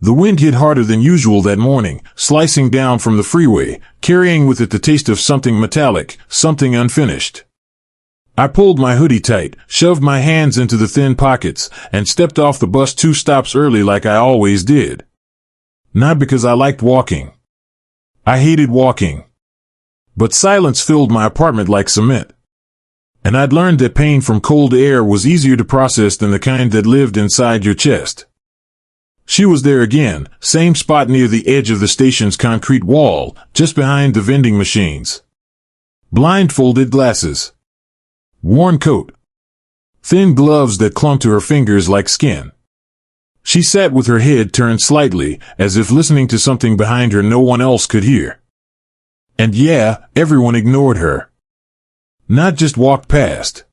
The wind hit harder than usual that morning, slicing down from the freeway, carrying with it the taste of something metallic, something unfinished. I pulled my hoodie tight, shoved my hands into the thin pockets, and stepped off the bus 2 stops early like I always did. Not because I liked walking. I hated walking. But silence filled my apartment like cement. And I'd learned that pain from cold air was easier to process than the kind that lived inside your chest. She was there again, same spot near the edge of the station's concrete wall, just behind the vending machines. Blindfolded glasses. Worn coat. Thin gloves that clung to her fingers like skin. She sat with her head turned slightly, as if listening to something behind her no one else could hear. And yeah, everyone ignored her. Not just walked past.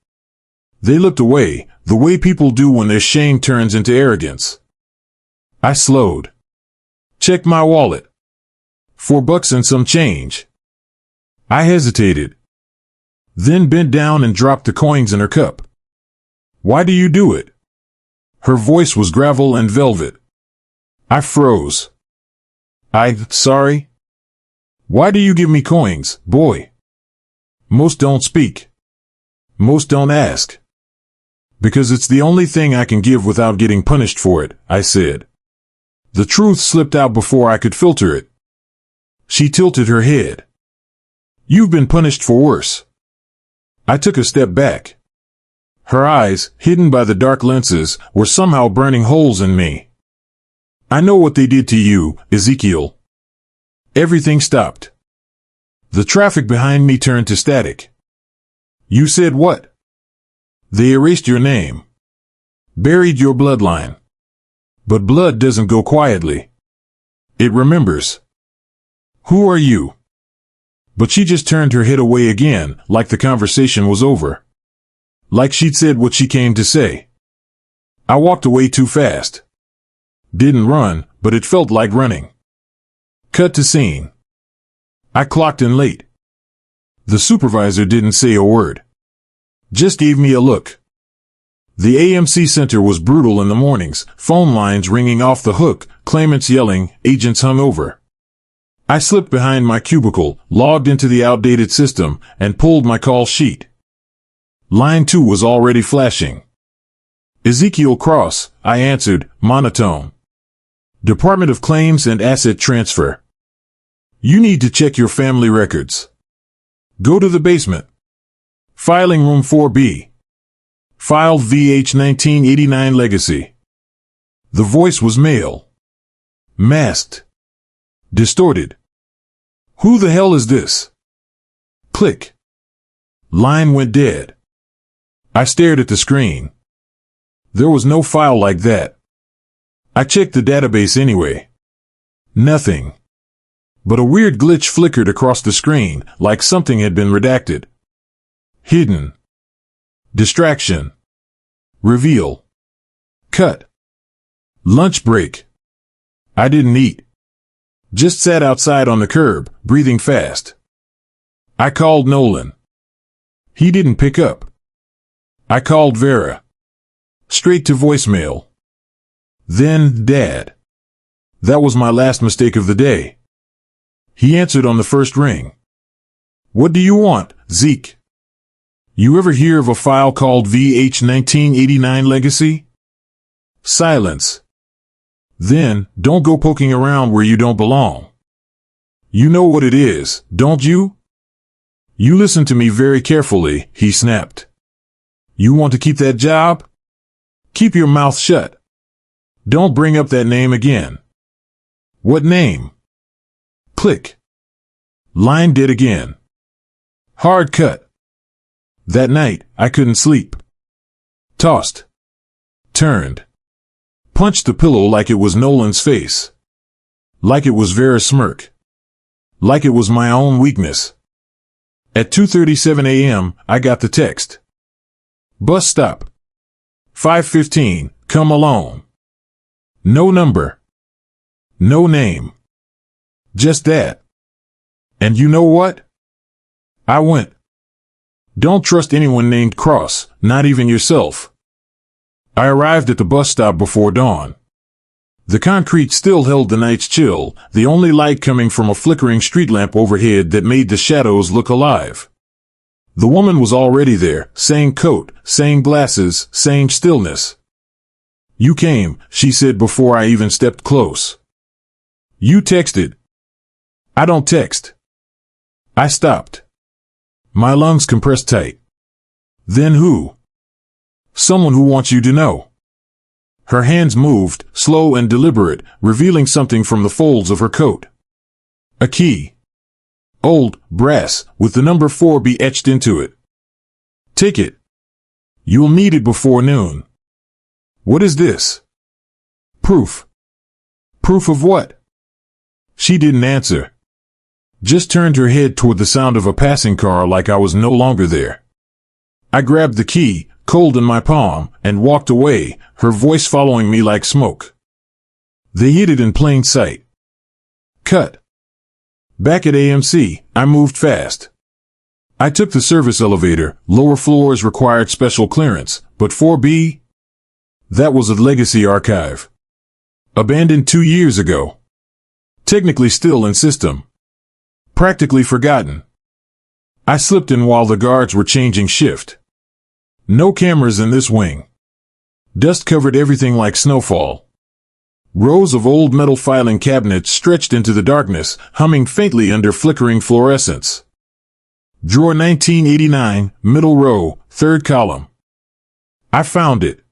They looked away, the way people do when their shame turns into arrogance. I slowed. Checked my wallet. $4 and some change. I hesitated. Then bent down and dropped the coins in her cup. Why do you do it? Her voice was gravel and velvet. I froze. Sorry? Why do you give me coins, boy? Most don't speak. Most don't ask. Because it's the only thing I can give without getting punished for it, I said. The truth slipped out before I could filter it. She tilted her head. You've been punished for worse. I took a step back. Her eyes, hidden by the dark lenses, were somehow burning holes in me. I know what they did to you, Ezekiel. Everything stopped. The traffic behind me turned to static. You said what? They erased your name. Buried your bloodline. But blood doesn't go quietly. It remembers. Who are you? But she just turned her head away again, like the conversation was over. Like she'd said what she came to say. I walked away too fast. Didn't run, but it felt like running. Cut to scene. I clocked in late. The supervisor didn't say a word. Just gave me a look. The AMC Center was brutal in the mornings, phone lines ringing off the hook, claimants yelling, agents hung over. I slipped behind my cubicle, logged into the outdated system, and pulled my call sheet. Line 2 was already flashing. Ezekiel Cross, I answered, monotone. Department of Claims and Asset Transfer. You need to check your family records. Go to the basement. Filing room 4B. Filed VH 1989 Legacy. The voice was male. Masked. Distorted. Who the hell is this? Click. Line went dead. I stared at the screen. There was no file like that. I checked the database anyway. Nothing. But a weird glitch flickered across the screen, like something had been redacted. Hidden. Distraction. Reveal. Cut. Lunch break. I didn't eat. Just sat outside on the curb, breathing fast. I called Nolan. He didn't pick up. I called Vera. Straight to voicemail. Then Dad. That was my last mistake of the day. He answered on the first ring. What do you want, Zeke? You ever hear of a file called VH 1989 Legacy? Silence. Then, don't go poking around where you don't belong. You know what it is, don't you? You listen to me very carefully, he snapped. You want to keep that job? Keep your mouth shut. Don't bring up that name again. What name? Click. Line dead again. Hard cut. That night, I couldn't sleep. Tossed. Turned. Punched the pillow like it was Nolan's face. Like it was Vera's smirk. Like it was my own weakness. At 2:37 a.m., I got the text. Bus stop. 5:15, come alone. No number. No name. Just that. And you know what? I went. Don't trust anyone named Cross, not even yourself. I arrived at the bus stop before dawn. The concrete still held the night's chill, the only light coming from a flickering street lamp overhead that made the shadows look alive. The woman was already there, same coat, same glasses, same stillness. "You came," she said before I even stepped close. "You texted." "I don't text." I stopped. My lungs compressed tight. "Then who?" "Someone who wants you to know." Her hands moved, slow and deliberate, revealing something from the folds of her coat. A key. Old, brass, with the number 4B etched into it. "Take it. You'll need it before noon." "What is this?" "Proof." "Proof of what?" She didn't answer. Just turned her head toward the sound of a passing car like I was no longer there. I grabbed the key, cold in my palm, and walked away, her voice following me like smoke. They hid it in plain sight. Cut. Back at AMC, I moved fast. I took the service elevator. Lower floors required special clearance, but 4B? That was a legacy archive. Abandoned 2 years ago. Technically still in system. Practically forgotten. I slipped in while the guards were changing shift. No cameras in this wing. Dust covered everything like snowfall. Rows of old metal filing cabinets stretched into the darkness, humming faintly under flickering fluorescence. Drawer 1989, middle row, third column. I found it.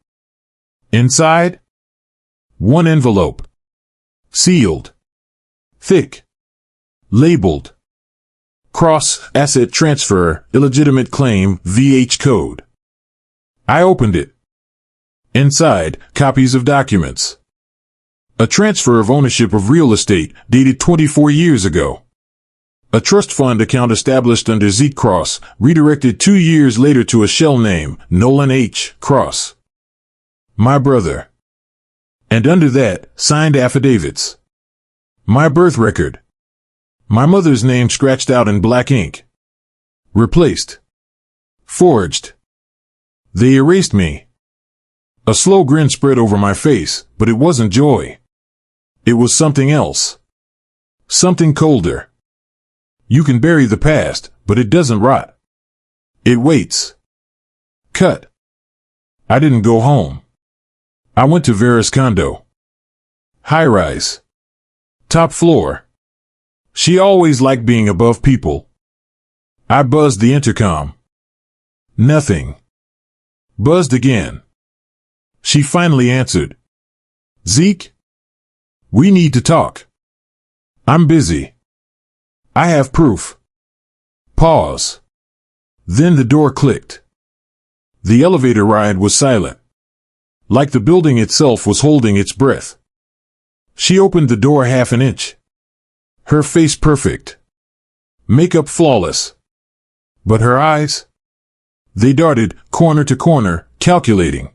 Inside? One envelope. Sealed. Thick. Labeled. Cross, asset transfer, illegitimate claim, VH code. I opened it. Inside, copies of documents. A transfer of ownership of real estate, dated 24 years ago. A trust fund account established under Zeke Cross, redirected 2 years later to a shell name, Nolan H. Cross. My brother. And under that, signed affidavits. My birth record. My mother's name scratched out in black ink. Replaced. Forged. They erased me. A slow grin spread over my face, but it wasn't joy. It was something else. Something colder. You can bury the past, but it doesn't rot. It waits. Cut. I didn't go home. I went to Vera's condo. High rise. Top floor. She always liked being above people. I buzzed the intercom. Nothing. Buzzed again. She finally answered. Zeke? We need to talk. I'm busy. I have proof. Pause. Then the door clicked. The elevator ride was silent. Like the building itself was holding its breath. She opened the door half an inch. Her face perfect. Makeup flawless. But her eyes? They darted, corner to corner, calculating.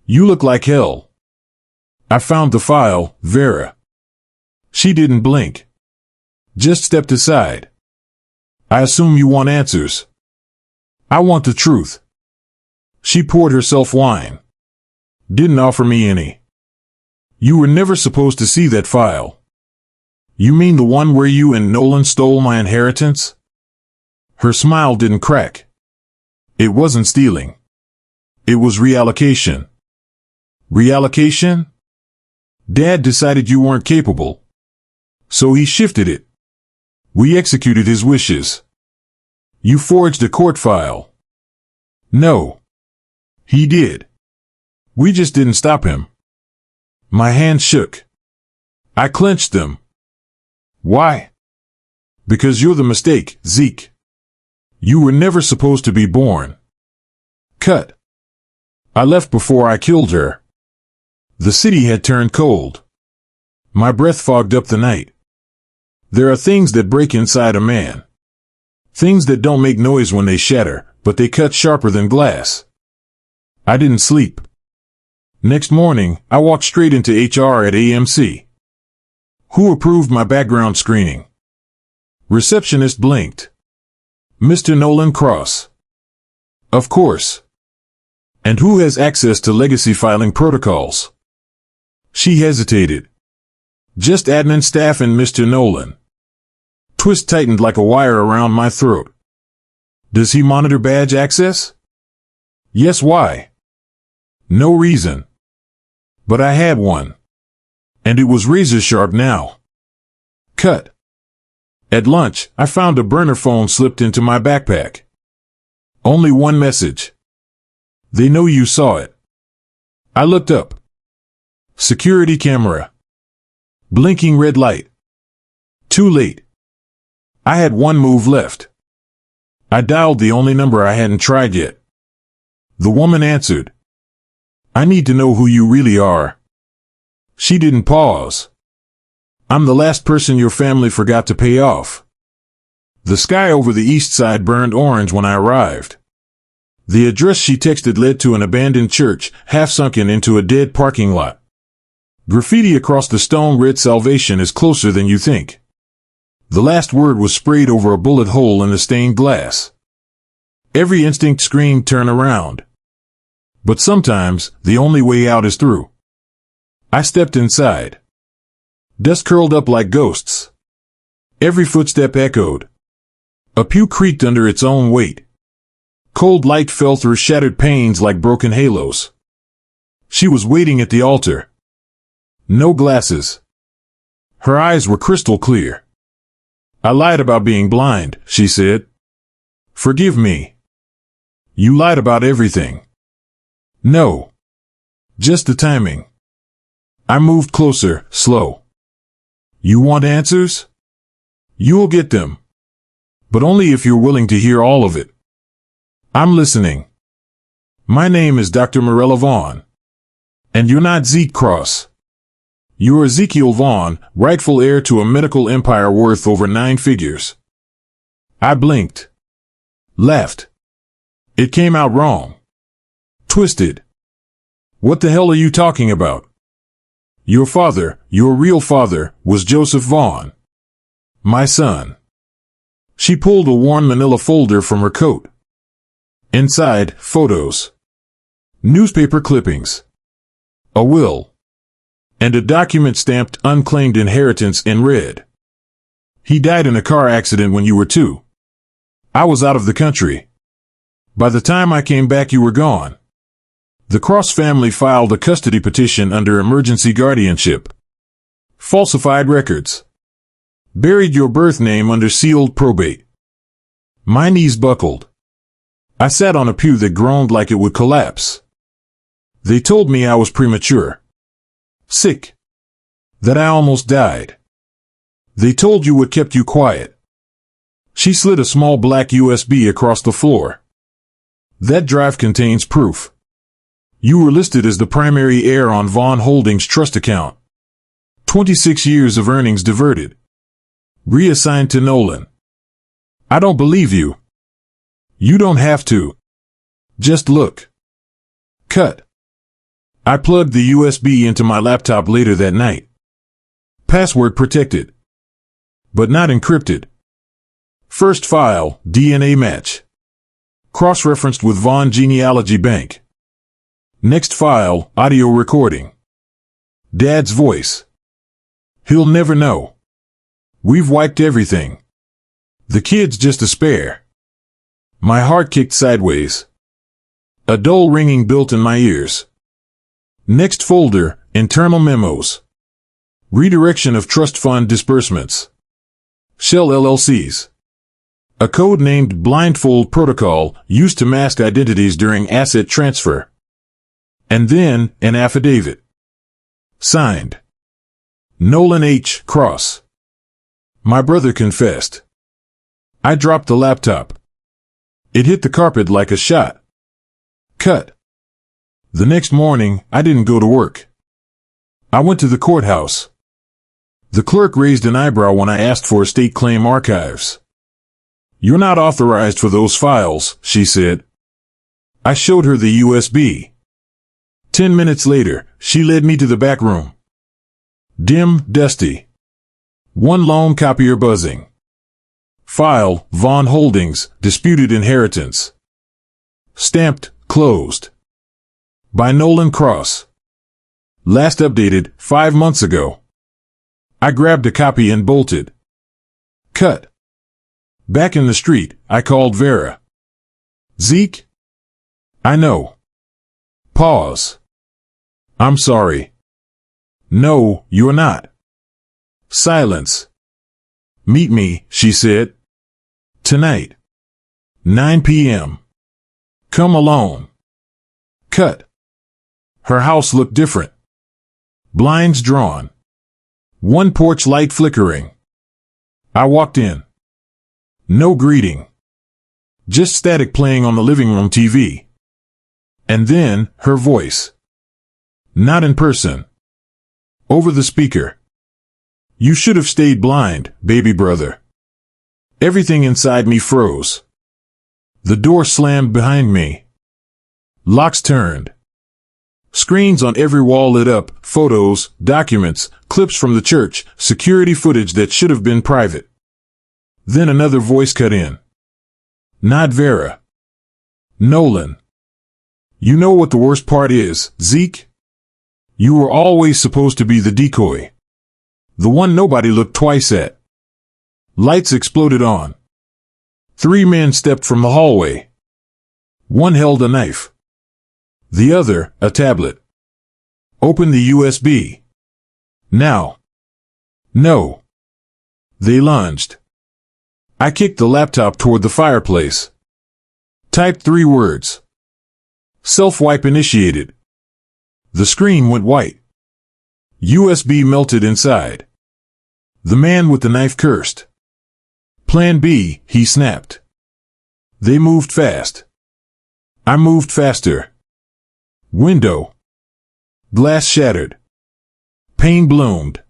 You look like hell. I found the file, Vera. She didn't blink. Just stepped aside. I assume you want answers. I want the truth. She poured herself wine. Didn't offer me any. You were never supposed to see that file. You mean the one where you and Nolan stole my inheritance? Her smile didn't crack. It wasn't stealing. It was reallocation. Reallocation? Dad decided you weren't capable. So he shifted it. We executed his wishes. You forged a court file. No. He did. We just didn't stop him. My hands shook. I clenched them. Why? Because you're the mistake, Zeke. You were never supposed to be born. Cut. I left before I killed her. The city had turned cold. My breath fogged up the night. There are things that break inside a man. Things that don't make noise when they shatter, but they cut sharper than glass. I didn't sleep. Next morning, I walked straight into HR at AMC. Who approved my background screening? Receptionist blinked. Mr. Nolan Cross. Of course. And who has access to legacy filing protocols? She hesitated. Just admin staff and Mr. Nolan. Twist tightened like a wire around my throat. Does he monitor badge access? Yes, why? No reason. But I had one. And it was razor sharp now. Cut. At lunch, I found a burner phone slipped into my backpack. Only one message. They know you saw it. I looked up. Security camera. Blinking red light. Too late. I had one move left. I dialed the only number I hadn't tried yet. The woman answered. I need to know who you really are. She didn't pause. I'm the last person your family forgot to pay off. The sky over the east side burned orange when I arrived. The address she texted led to an abandoned church, half sunken into a dead parking lot. Graffiti across the stone read Salvation is closer than you think. The last word was sprayed over a bullet hole in the stained glass. Every instinct screamed turn around. But sometimes, the only way out is through. I stepped inside. Dust curled up like ghosts. Every footstep echoed. A pew creaked under its own weight. Cold light fell through shattered panes like broken halos. She was waiting at the altar. No glasses. Her eyes were crystal clear. I lied about being blind, she said. Forgive me. You lied about everything. No. Just the timing. I moved closer, slow. You want answers? You'll get them. But only if you're willing to hear all of it. I'm listening. My name is Dr. Morella Vaughn. And you're not Zeke Cross. You're Ezekiel Vaughn, rightful heir to a medical empire worth over 9 figures. I blinked. Laughed. It came out wrong. Twisted. What the hell are you talking about? Your father, your real father, was Joseph Vaughn. My son. She pulled a worn manila folder from her coat. Inside, photos. Newspaper clippings. A will. And a document stamped unclaimed inheritance in red. He died in a car accident when you were 2. I was out of the country. By the time I came back, you were gone. The Cross family filed a custody petition under emergency guardianship. Falsified records. Buried your birth name under sealed probate. My knees buckled. I sat on a pew that groaned like it would collapse. They told me I was premature. Sick. That I almost died. They told you what kept you quiet. She slid a small black USB across the floor. That drive contains proof. You were listed as the primary heir on Vaughn Holdings' trust account. 26 years of earnings diverted. Reassigned to Nolan. I don't believe you. You don't have to. Just look. Cut. I plugged the USB into my laptop later that night. Password protected. But not encrypted. First file, DNA match. Cross-referenced with Vaughn Genealogy Bank. Next file, audio recording. Dad's voice. He'll never know. We've wiped everything. The kid's just a spare. My heart kicked sideways. A dull ringing built in my ears. Next folder, internal memos. Redirection of trust fund disbursements. Shell LLCs. A code named blindfold protocol used to mask identities during asset transfer. And then, an affidavit. Signed. Nolan H. Cross. My brother confessed. I dropped the laptop. It hit the carpet like a shot. Cut. The next morning, I didn't go to work. I went to the courthouse. The clerk raised an eyebrow when I asked for estate claim archives. You're not authorized for those files, she said. I showed her the USB. 10 minutes later, she led me to the back room. Dim, dusty. One lone copier buzzing. File, Vaughn Holdings, disputed inheritance. Stamped, closed. By Nolan Cross. Last updated 5 months ago. I grabbed a copy and bolted. Cut. Back in the street, I called Vera. Zeke? I know. Pause. I'm sorry. No, you're not. Silence. Meet me, she said. Tonight. 9 p.m. Come alone. Cut. Her house looked different. Blinds drawn. One porch light flickering. I walked in. No greeting. Just static playing on the living room TV. And then, her voice. Not in person. Over the speaker. You should have stayed blind, baby brother. Everything inside me froze. The door slammed behind me. Locks turned. Screens on every wall lit up, photos, documents, clips from the church, security footage that should have been private. Then another voice cut in. Not Vera. Nolan. You know what the worst part is, Zeke? You were always supposed to be the decoy. The one nobody looked twice at. Lights exploded on. 3 men stepped from the hallway. One held a knife. The other, a tablet. Open the USB. Now. No. They lunged. I kicked the laptop toward the fireplace. Typed 3 words. Self-wipe initiated. The screen went white. USB melted inside. The man with the knife cursed. Plan B, he snapped. They moved fast. I moved faster. Window. Glass shattered. Pane bloomed.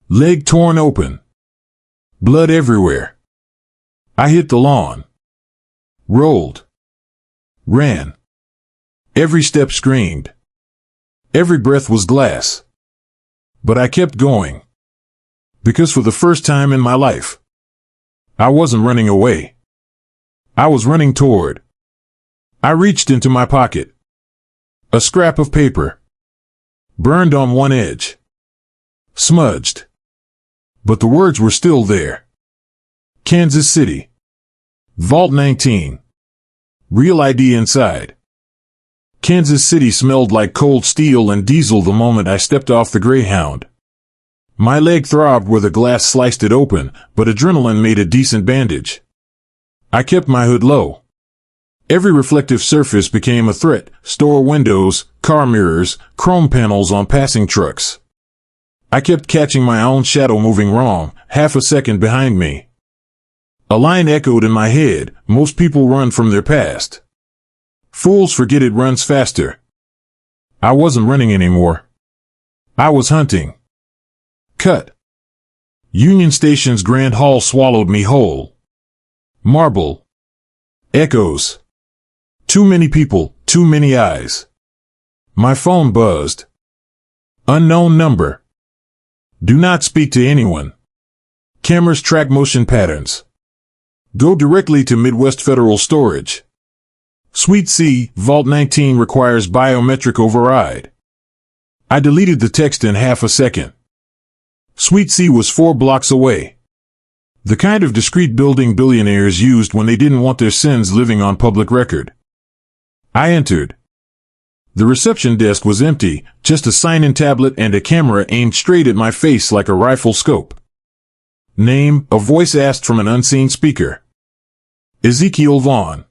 Leg torn open. Blood everywhere. I hit the lawn. Rolled. Ran. Every step screamed. Every breath was glass. But I kept going. Because for the first time in my life, I wasn't running away. I was running toward. I reached into my pocket. A scrap of paper. Burned on one edge. Smudged. But the words were still there. Kansas City. Vault 19. Real ID inside. Kansas City smelled like cold steel and diesel the moment I stepped off the Greyhound. My leg throbbed where the glass sliced it open, but adrenaline made a decent bandage. I kept my hood low. Every reflective surface became a threat: store windows, car mirrors, chrome panels on passing trucks. I kept catching my own shadow moving wrong, half a second behind me. A line echoed in my head: most people run from their past. Fools forget it runs faster. I wasn't running anymore. I was hunting. Cut. Union Station's Grand Hall swallowed me whole. Marble. Echoes. Too many people, too many eyes. My phone buzzed. Unknown number. Do not speak to anyone. Cameras track motion patterns. Go directly to Midwest Federal Storage. Suite C, Vault 19 requires biometric override. I deleted the text in half a second. Suite C was 4 blocks away. The kind of discreet building billionaires used when they didn't want their sins living on public record. I entered. The reception desk was empty, just a sign-in tablet and a camera aimed straight at my face like a rifle scope. Name, a voice asked from an unseen speaker. Ezekiel Vaughn.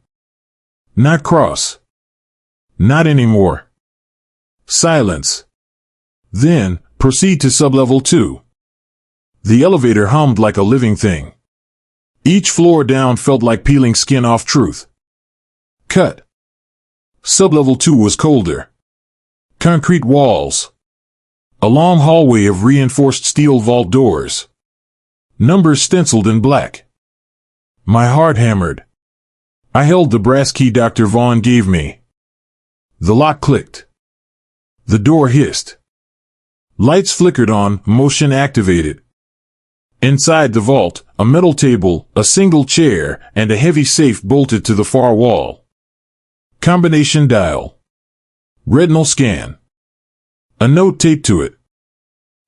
Not Cross. Not anymore. Silence. Then, proceed to sublevel 2. The elevator hummed like a living thing. Each floor down felt like peeling skin off truth. Cut. Sublevel 2 was colder. Concrete walls. A long hallway of reinforced steel vault doors. Numbers stenciled in black. My heart hammered. I held the brass key Dr. Vaughn gave me. The lock clicked. The door hissed. Lights flickered on, motion activated. Inside the vault, a metal table, a single chair, and a heavy safe bolted to the far wall. Combination dial. Retinal scan. A note taped to it.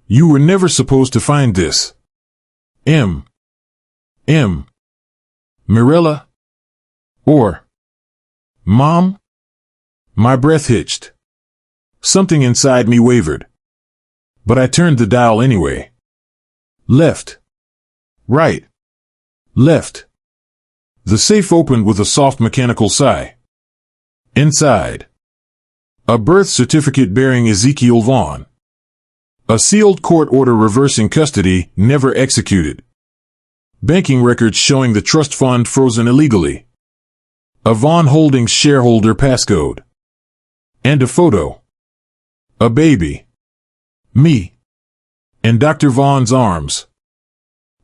You were never supposed to find this. M. Mirella? Or Mom? My breath hitched. Something inside me wavered. But I turned the dial anyway. Left. Right. Left. The safe opened with a soft mechanical sigh. Inside. A birth certificate bearing Ezekiel Vaughn. A sealed court order reversing custody, never executed. Banking records showing the trust fund frozen illegally. A Vaughn Holdings shareholder passcode. And a photo. A baby. Me. In Dr. Vaughn's arms.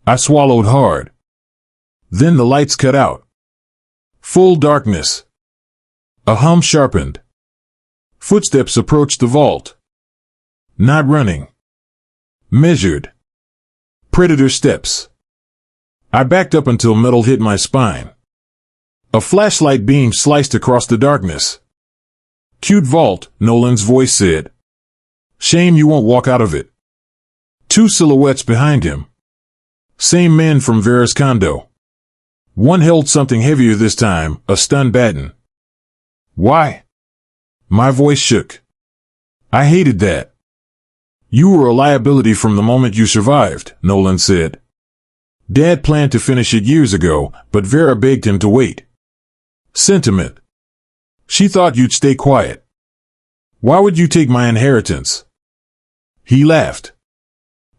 I swallowed hard. Then the lights cut out. Full darkness. A hum sharpened. Footsteps approached the vault. Not running. Measured. Predator steps. I backed up until metal hit my spine. A flashlight beam sliced across the darkness. Cute vault, Nolan's voice said. Shame you won't walk out of it. Two silhouettes behind him. Same men from Vera's condo. One held something heavier this time, a stun baton. Why? My voice shook. I hated that. You were a liability from the moment you survived, Nolan said. Dad planned to finish it years ago, but Vera begged him to wait. Sentiment. She thought you'd stay quiet. Why would you take my inheritance? He laughed.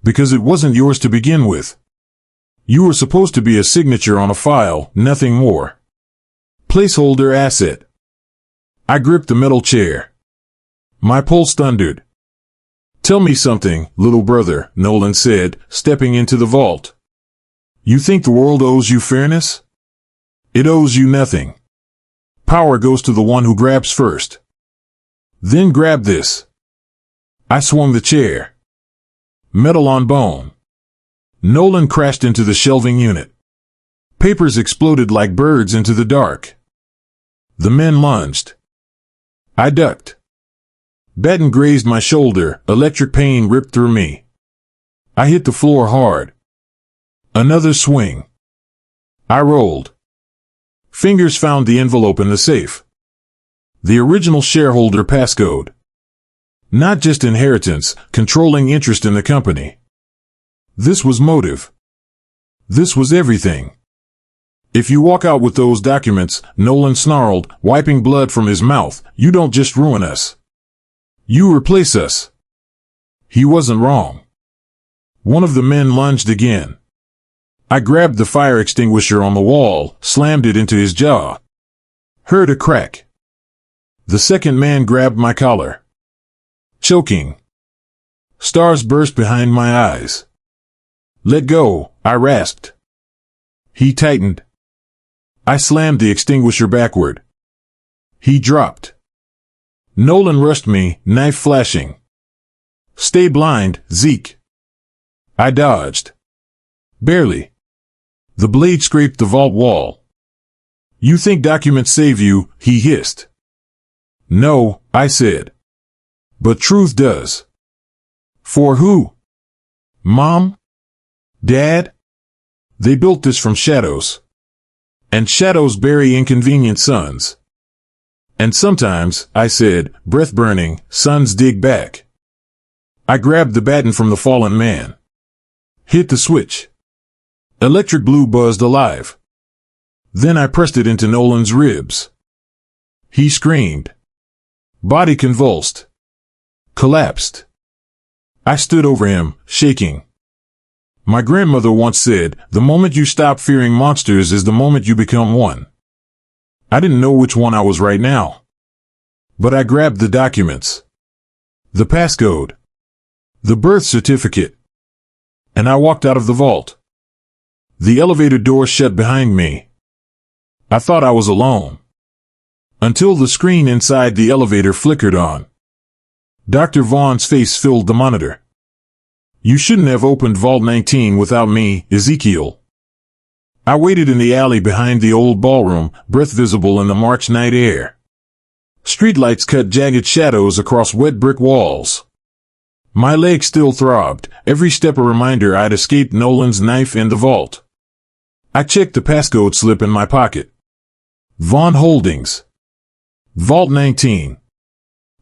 Because it wasn't yours to begin with. You were supposed to be a signature on a file, nothing more. Placeholder asset. I gripped the metal chair. My pulse thundered. Tell me something, little brother, Nolan said, stepping into the vault. You think the world owes you fairness? It owes you nothing. Power goes to the one who grabs first. Then grab this. I swung the chair. Metal on bone. Nolan crashed into the shelving unit. Papers exploded like birds into the dark. The men lunged. I ducked. Baton grazed my shoulder, electric pain ripped through me. I hit the floor hard. Another swing. I rolled. Fingers found the envelope in the safe. The original shareholder passcode. Not just inheritance, controlling interest in the company. This was motive. This was everything. If you walk out with those documents, Nolan snarled, wiping blood from his mouth, you don't just ruin us. You replace us. He wasn't wrong. One of the men lunged again. I grabbed the fire extinguisher on the wall, slammed it into his jaw. Heard a crack. The second man grabbed my collar. Choking. Stars burst behind my eyes. Let go, I rasped. He tightened. I slammed the extinguisher backward. He dropped. Nolan rushed me, knife flashing. Stay blind, Zeke. I dodged. Barely. The blade scraped the vault wall. You think documents save you, he hissed. No, I said. But truth does. For who? Mom? Dad? They built this from shadows. And shadows bury inconvenient sons. And sometimes, I said, breath burning, sons dig back. I grabbed the baton from the fallen man. Hit the switch. Electric blue buzzed alive. Then I pressed it into Nolan's ribs. He screamed. Body convulsed. Collapsed. I stood over him, shaking. My grandmother once said, the moment you stop fearing monsters is the moment you become one. I didn't know which one I was right now. But I grabbed the documents. The passcode. The birth certificate. And I walked out of the vault. The elevator door shut behind me. I thought I was alone. Until the screen inside the elevator flickered on. Dr. Vaughn's face filled the monitor. You shouldn't have opened Vault 19 without me, Ezekiel. I waited in the alley behind the old ballroom, breath visible in the March night air. Streetlights cut jagged shadows across wet brick walls. My leg still throbbed, every step a reminder I'd escaped Nolan's knife in the vault. I checked the passcode slip in my pocket. Vaughn Holdings. Vault 19.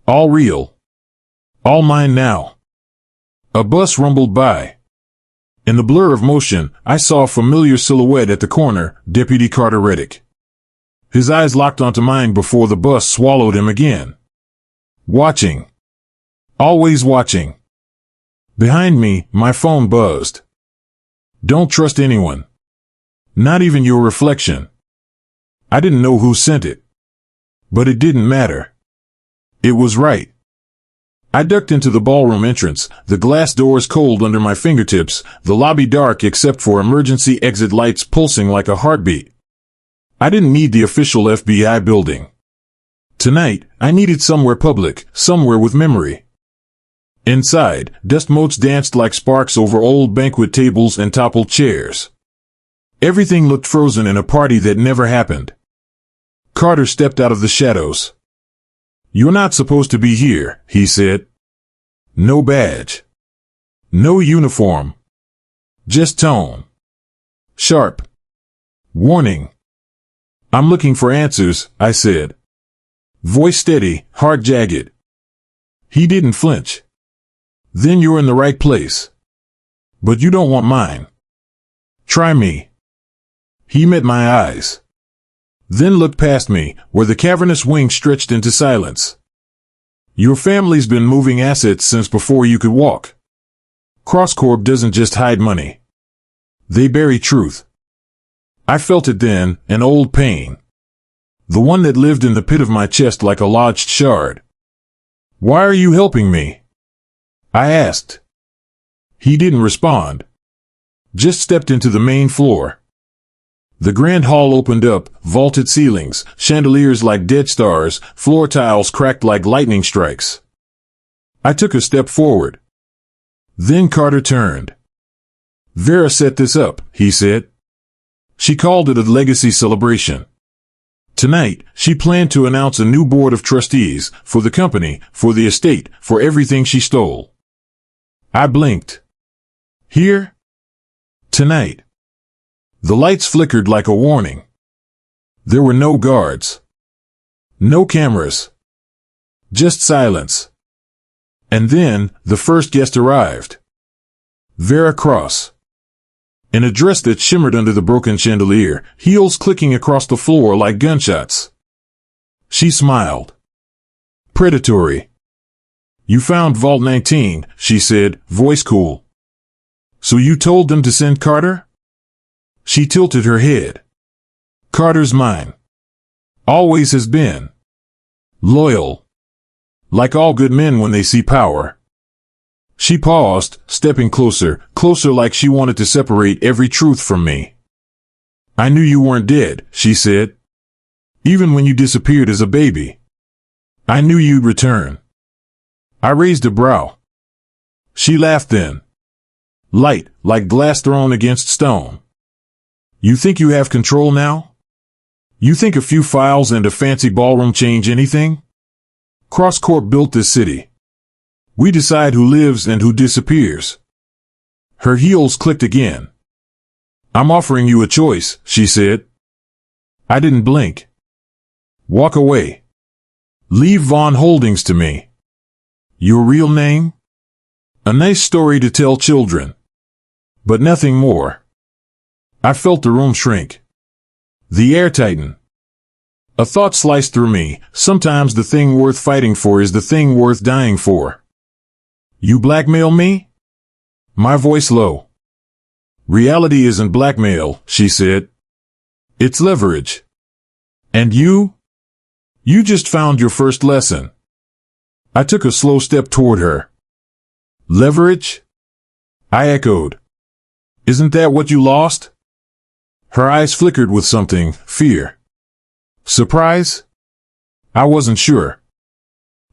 All real. All mine now. A bus rumbled by. In the blur of motion, I saw a familiar silhouette at the corner, Deputy Carter Reddick. His eyes locked onto mine before the bus swallowed him again. Watching. Always watching. Behind me, my phone buzzed. Don't trust anyone. Not even your reflection. I didn't know who sent it. But it didn't matter. It was right. I ducked into the ballroom entrance, the glass doors cold under my fingertips, the lobby dark except for emergency exit lights pulsing like a heartbeat. I didn't need the official FBI building. Tonight, I needed somewhere public, somewhere with memory. Inside, dust motes danced like sparks over old banquet tables and toppled chairs. Everything looked frozen in a party that never happened. Carter stepped out of the shadows. You're not supposed to be here, he said. No badge. No uniform. Just tone. Sharp. Warning. I'm looking for answers, I said. Voice steady, heart jagged. He didn't flinch. Then you're in the right place. But you don't want mine. Try me. He met my eyes. Then looked past me, where the cavernous wing stretched into silence. Your family's been moving assets since before you could walk. CrossCorp doesn't just hide money. They bury truth. I felt it then, an old pain. The one that lived in the pit of my chest like a lodged shard. Why are you helping me? I asked. He didn't respond. Just stepped into the main floor. The grand hall opened up, vaulted ceilings, chandeliers like dead stars, floor tiles cracked like lightning strikes. I took a step forward. Then Carter turned. Vera set this up, he said. She called it a legacy celebration. Tonight, she planned to announce a new board of trustees, for the company, for the estate, for everything she stole. I blinked. Here? Tonight. The lights flickered like a warning. There were no guards. No cameras. Just silence. And then, the first guest arrived. Vera Cross. In a dress that shimmered under the broken chandelier, heels clicking across the floor like gunshots. She smiled. Predatory. You found Vault 19, she said, voice cool. So you told them to send Carter? She tilted her head. Carter's mine. Always has been. Loyal. Like all good men when they see power. She paused, stepping closer, closer like she wanted to separate every truth from me. I knew you weren't dead, she said. Even when you disappeared as a baby. I knew you'd return. I raised a brow. She laughed then. Light, like glass thrown against stone. You think you have control now? You think a few files and a fancy ballroom change anything? CrossCorp built this city. We decide who lives and who disappears. Her heels clicked again. I'm offering you a choice, she said. I didn't blink. Walk away. Leave Vaughn Holdings to me. Your real name? A nice story to tell children. But nothing more. I felt the room shrink. The air tighten. A thought sliced through me. Sometimes the thing worth fighting for is the thing worth dying for. You blackmail me? My voice low. Reality isn't blackmail, she said. It's leverage. And you? You just found your first lesson. I took a slow step toward her. Leverage? I echoed. Isn't that what you lost? Her eyes flickered with something, fear. Surprise? I wasn't sure.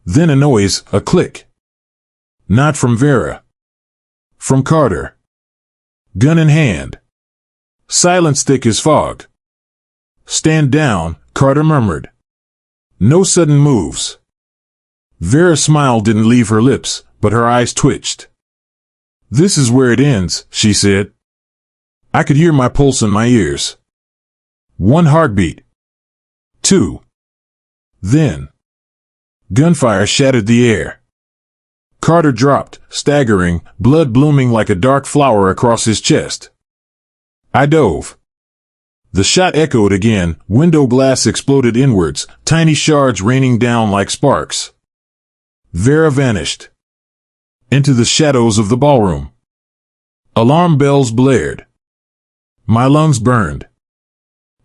Then a noise, a click. Not from Vera. From Carter. Gun in hand. Silence thick as fog. Stand down, Carter murmured. No sudden moves. Vera's smile didn't leave her lips, but her eyes twitched. "This is where it ends," she said. I could hear my pulse in my ears. 1 heartbeat. 2. Then, gunfire shattered the air. Carter dropped, staggering, blood blooming like a dark flower across his chest. I dove. The shot echoed again, window glass exploded inwards, tiny shards raining down like sparks. Vera vanished into the shadows of the ballroom. Alarm bells blared. My lungs burned.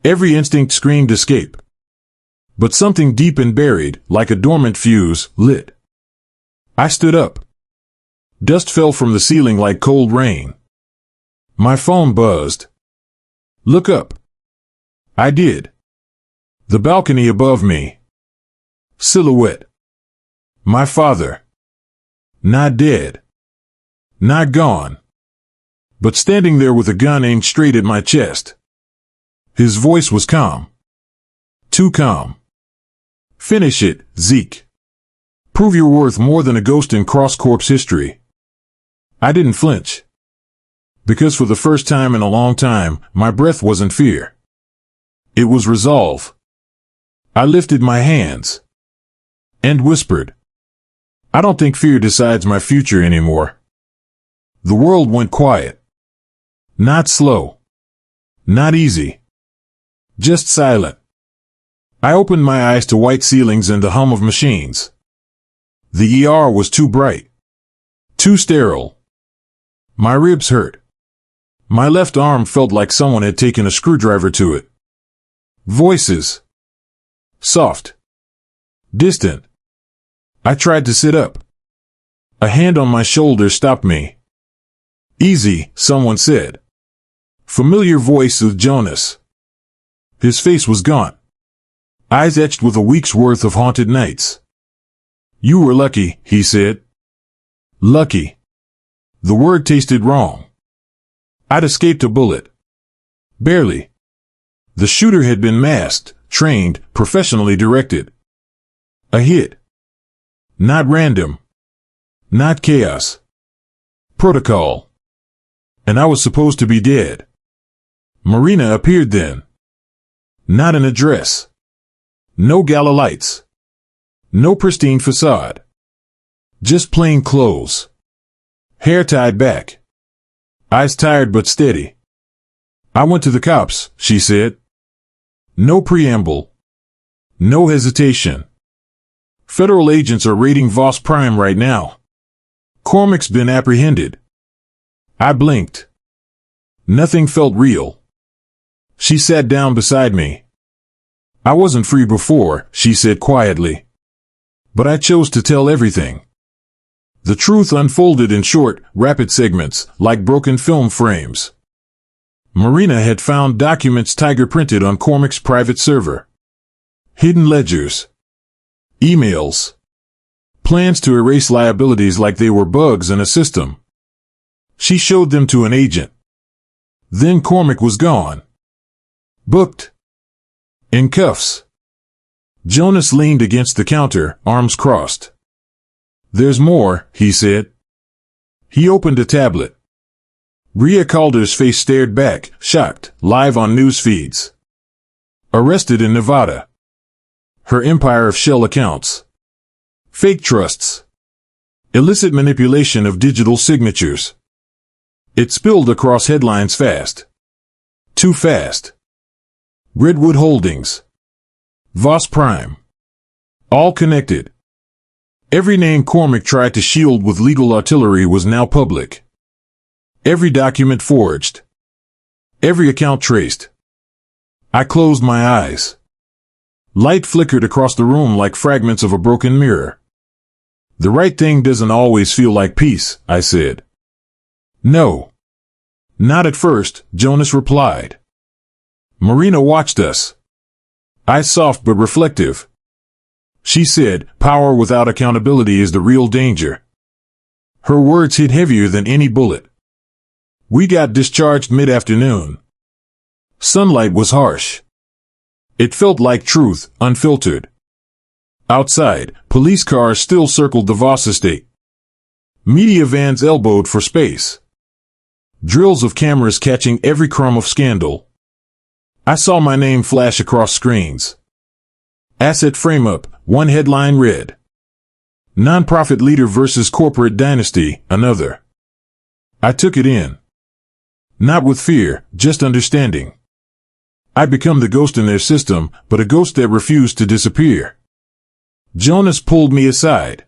Every instinct screamed escape. But something deep and buried, like a dormant fuse, lit. I stood up. Dust fell from the ceiling like cold rain. My phone buzzed. "Look up." I did. The balcony above me. Silhouette. My father. Not dead. Not gone. But standing there with a gun aimed straight at my chest. His voice was calm. Too calm. "Finish it, Zeke. Prove you're worth more than a ghost in cross-corps history." I didn't flinch. Because for the first time in a long time, my breath wasn't fear. It was resolve. I lifted my hands. And whispered, "I don't think fear decides my future anymore." The world went quiet. Not slow. Not easy. Just silent. I opened my eyes to white ceilings and the hum of machines. The ER was too bright. Too sterile. My ribs hurt. My left arm felt like someone had taken a screwdriver to it. Voices. Soft. Distant. I tried to sit up. A hand on my shoulder stopped me. "Easy," someone said. Familiar voice of Jonas. His face was gaunt. Eyes etched with a week's worth of haunted nights. "You were lucky," he said. Lucky. The word tasted wrong. I'd escaped a bullet. Barely. The shooter had been masked, trained, professionally directed. A hit. Not random. Not chaos. Protocol. And I was supposed to be dead. Marina appeared then. Not in a dress. No gala lights. No pristine facade. Just plain clothes. Hair tied back. Eyes tired but steady. "I went to the cops," she said. No preamble. No hesitation. "Federal agents are raiding Voss Prime right now. Cormac's been apprehended." I blinked. Nothing felt real. She sat down beside me. "I wasn't free before," she said quietly. "But I chose to tell everything." The truth unfolded in short, rapid segments, like broken film frames. Marina had found documents tiger-printed on Cormac's private server. Hidden ledgers. Emails. Plans to erase liabilities like they were bugs in a system. She showed them to an agent. Then Cormac was gone. Booked. In cuffs. Jonas leaned against the counter, arms crossed. "There's more," he said. He opened a tablet. Rhea Calder's face stared back, shocked, live on news feeds. Arrested in Nevada. Her empire of shell accounts. Fake trusts. Illicit manipulation of digital signatures. It spilled across headlines fast. Too fast. Redwood Holdings. Voss Prime. All connected. Every name Cormac tried to shield with legal artillery was now public. Every document forged. Every account traced. I closed my eyes. Light flickered across the room like fragments of a broken mirror. "The right thing doesn't always feel like peace," I said. "No. Not at first," Jonas replied. Marina watched us. Eyes soft but reflective. She said, "Power without accountability is the real danger." Her words hit heavier than any bullet. We got discharged mid-afternoon. Sunlight was harsh. It felt like truth, unfiltered. Outside, police cars still circled the Voss estate. Media vans elbowed for space. Drills of cameras catching every crumb of scandal. I saw my name flash across screens. Asset frame up, one headline read. Nonprofit leader versus corporate dynasty, another. I took it in. Not with fear, just understanding. I'd become the ghost in their system, but a ghost that refused to disappear. Jonas pulled me aside.